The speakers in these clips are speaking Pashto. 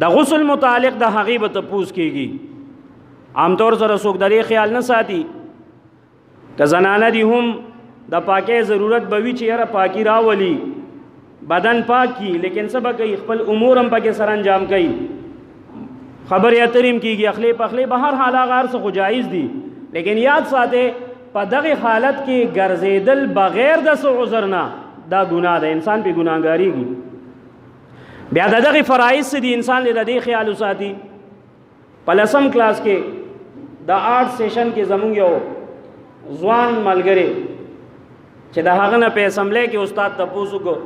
د غسل متعلق د هغې به تپوس کېږي. عام طور سره څوک د دې خیال نه ساتي که زنانه دي هم د پاکۍ ضرورت به وي چې یاره پاکي راولي بدن پاک کی، لیکن څه به کوي خپل امور هم پکې سر انجام کوي، خبرې اترې هم کېږي، اخلی پخلی به هر حال هغه هر څه خو جایز دي، لیکن یاد ساتئ په دغه حالت کې ګرځېدل بغیر د څه عذر نه دا ګناه ده، انسان پې ګناهګاریږي. بیا د دغې فرایض څه دي انسان دې د دې خیال وساتي. په 10م کلاس کې د آرټ سیشن کې زمونږ یو ځوان ملګری چې د هغه نه په اسمبلی کې استاد تپوس وکړو،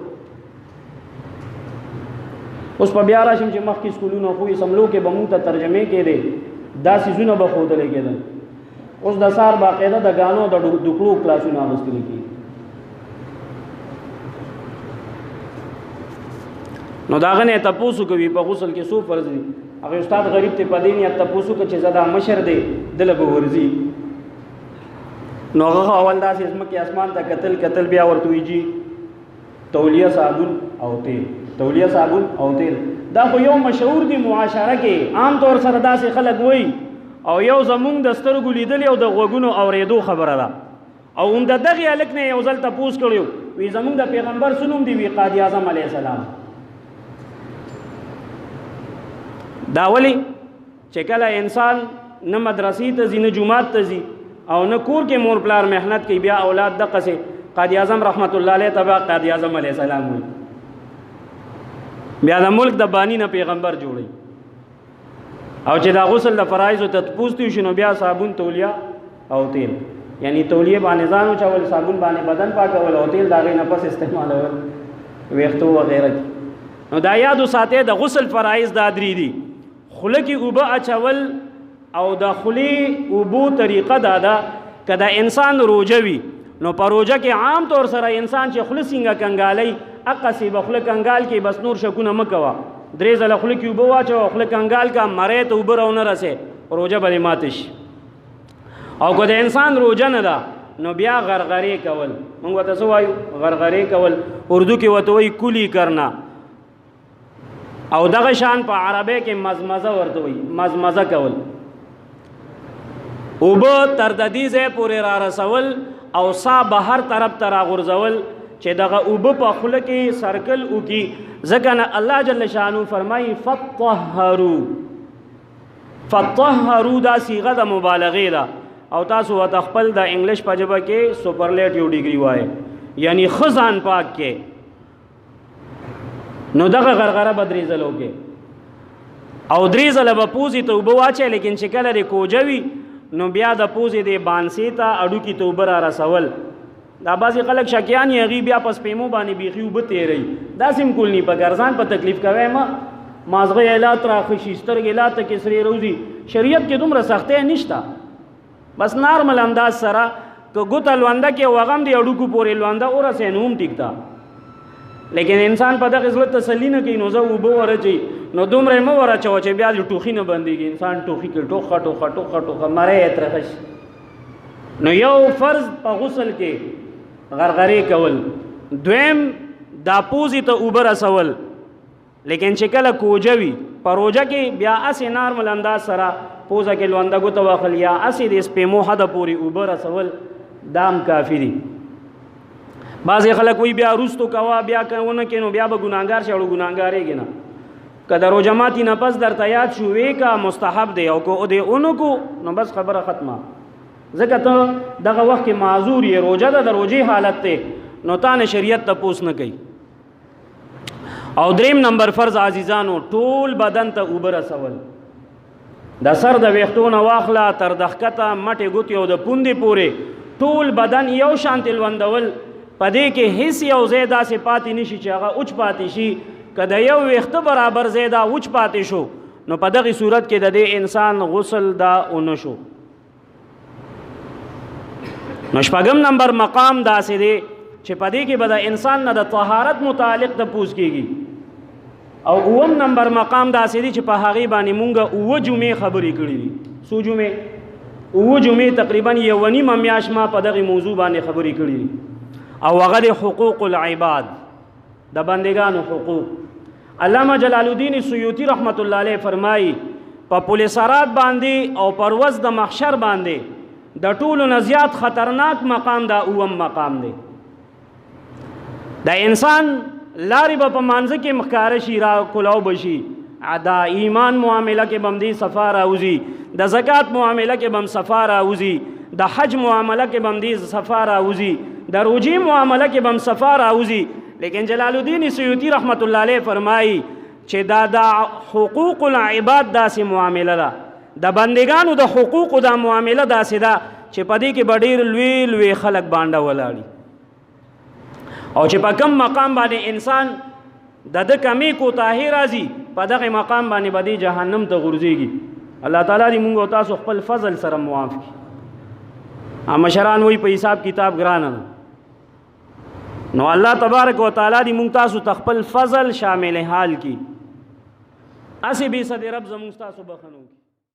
اوس په بیا راشم چې مخکې سکولونو خو اسمبلو کې به مونږ ته ترجمې کېدې دا څیزونه به ښودلی کېدل، اوس د سهار باقاعده د ګانو د ډوکړو کلاسونه اخیستل کېږي. نو د هغه نه تپوس کوي په غسل کې څو فرض دي، هغه استاد غریب ته په دې نیت تپوس وکړي چې زه دا مشر دی دله به ورځي. نو هغه اول داسې ځمکې اسمان ته کتل بیا ورته ویجي تولیه صابون او تیل، تولیه صابون او تیل دا خو یو مشهور دی معاشره کې، عام طور سره داسې خلک وایي او یو زمونږ د سترګو لیدلې او د غوږونو اورېدو خبره ده. او هم د دغې هلک نه یو ځل تپوس کړی وي زمونږ د پیغمبر څه نوم دی؟ وي قاضي اعظم علیه السلام. دا ولې چې کله انسان نه مدرسې ته ځي نه جومات ته ځي او نه کور کې مور پلار محنت کوي، بیا اولاد دقسې قاضي اعظم رحمت الله علیه تبع قاضي اعظم علیه السلام وي، بیا د ملک د بانی نه پیغمبر جوړي. او چې دا غسل د فرایضو ته تپوس دی شنو بیا صابون تولیه او تیل، یعنی تولیه باندې ځان وچول، صابون باندې بدن پاکول او تیل د هغې نه پس استعمالول ویښتو وغیره کې. نو دا یاد وساتئ د غسل فرایض دا درې دي. خوله کې اوبه اچول او د خولې اوبو طریقه دا ده که د انسان روجه وي نو په روجه کې عام طور سره انسان چې خوله څنګه کنګالوي هغسې به خوله کنګال کې بس نور شکونه مه کوه، 3 ځله خوله کې اوبه واچوه، خوله کنګال کا مرۍ ته اوبه راونه رسې، روجه به دې ماته شي. او که د انسان روجه نه ده نو بیا غرغرې کول، موږ ورته څه وایو؟ غرغرې کول، اردو کې ورته وایي کلی کرنا، او دغه شان په عربی کې مزمزه ورته وایي، مزمزه کول. اوبه تر د دې ځای پورې را رسول او سا بهر طرف ته راغورځول چې دغه اوبه په خوله کې سرکل وکړي، ځکه نه الله جل شانو فرمایي فطهروا، فطهروا دا صیغه د مبالغې ده او تاسو ورته خپل د انګلیش په ژبه کې سپرلیټیو ډیګري وایي، یعنی ښه ځان پاک کې. نو دغه غرغره به 3 ځله وکړي او 3 ځله به پوزې ته اوبه واچوي، لیکن چې کله دې کوجه وي نو بیا د پوزې د بانسې ته اډوکي ته اوبه را رسول. دا بعضې خلک شکیان یې هغوی بیا په سپیمو باندې بیخي اوبه تېروي، داسې هم کول ني پکار، ځان په تکلیف کوی مه، مازغه علات راخشي، سترګې لاته کې سرې روزي، شریعت کې دومره سختۍ نشته، بس نارمل انداز سره که ګوته لونده کې او هغه هم د اډوکو پورې لونده ورسې نو هم ټیک ده، لیکن انسان په دغه زړه تسلي نه کوي نو زه اوبه ورچوي نو دومره یې مه ورچوه چې بیا د ټوخي نه بندېږي، انسان ټوخي کوي، ټوخه ټوخه ټوخه ټوخه مرۍ یې ترخه شي. نو یو فرض په غسل کې غرغرې کول، دویم دا پوزې ته اوبه رسول، لیکن چې کله کوجه وي په روجه کې بیا اسې نارمل انداز سره پوزه کې لونده ګوته واخل یا اسې د سپیمو حده پورې اوبه رسول دا هم کافي دي. بعضې خلک وایي بیا وروستو کوه بیا ونه کې نو بیا به ګناهګار شي، اړو ګناهګارېږي نه، که د روژه ماتي نه پس درته یاد شو وې کا مستحب دی او که دې اونو کو نو بس خبره ختمه، ځکه ته دغه وخت کې معذور یې، روژه ده د روژې حالت دی نو تا نه شریعت تپوس نه کوي. او 3 نمبر فرض عزیزانو ټول بدن ته اوبه رسول، د سر د ویښتو نه واخله تر د ښکته مټې ګوتې او د پوندې پورې ټول بدن یو شانتې لوندول، په دې کې هیڅ یو ځای داسې پاتې نشي چې هغه اوچ پاتې شي، که د یو ویښته برابر ځای دا اوچ پاتې شو نو په دغې صورت کې د دې انسان غسل دا ونه شو. نو 4 نمبر مقام داسې دی چې په دې کې به د انسان نه د طهارت متعلق تپوس کېږي، او 9 نمبر مقام داسې دی چې په هغې باندې مونږ 9 جمعې خبرې کړي دي. څو جمعې؟ 9 جمعې تقریبا 1.5 میاشت ما په دغې موضوع باندې خبرې کړي دي، او هغه د حقوق العباد، د بندگانو حقوق. علامہ جلال الدین سیوطی رحمت الله علیه فرمایي په پولیسارات باندې او پرواز د محشر باندې د ټولو نه زیات خطرناک مقام دا اوم مقام دی. د انسان لارې به په مانځه کې مخکاره شي را کولاو بشي، دا ایمان معامله کې بم دی صفا راوځي، د زکات معامله کې بم صفا راوځي، د حج معامله کې بم دی صفا راوځي، د روجي معامله کې بم صفا راوځي. لیکن جلال الدین سیوطی رحمت الله علیه فرمایي چې دا حقوق العباد داسې معامله ده، د بندگانو د حقوقو دا معامله داسې ده چې په دې کې به ډېر لوی لوی خلک بانډه ولاړي، او چې په کم مقام باندې انسان د کمی کوتاهي راځي په دغه مقام باندې به جهنم ته غورځېږي. الله تعالی دې موږ او تاسو خپل فضل سره معاف کړي. مشران وایي په حساب کتاب ګرانه ده، نو الله تبارک و تعالی دې موږ تاسو ته خپل فضل شامل حال کړي. اسې بې صد رب زموږ تاسو بخښنو.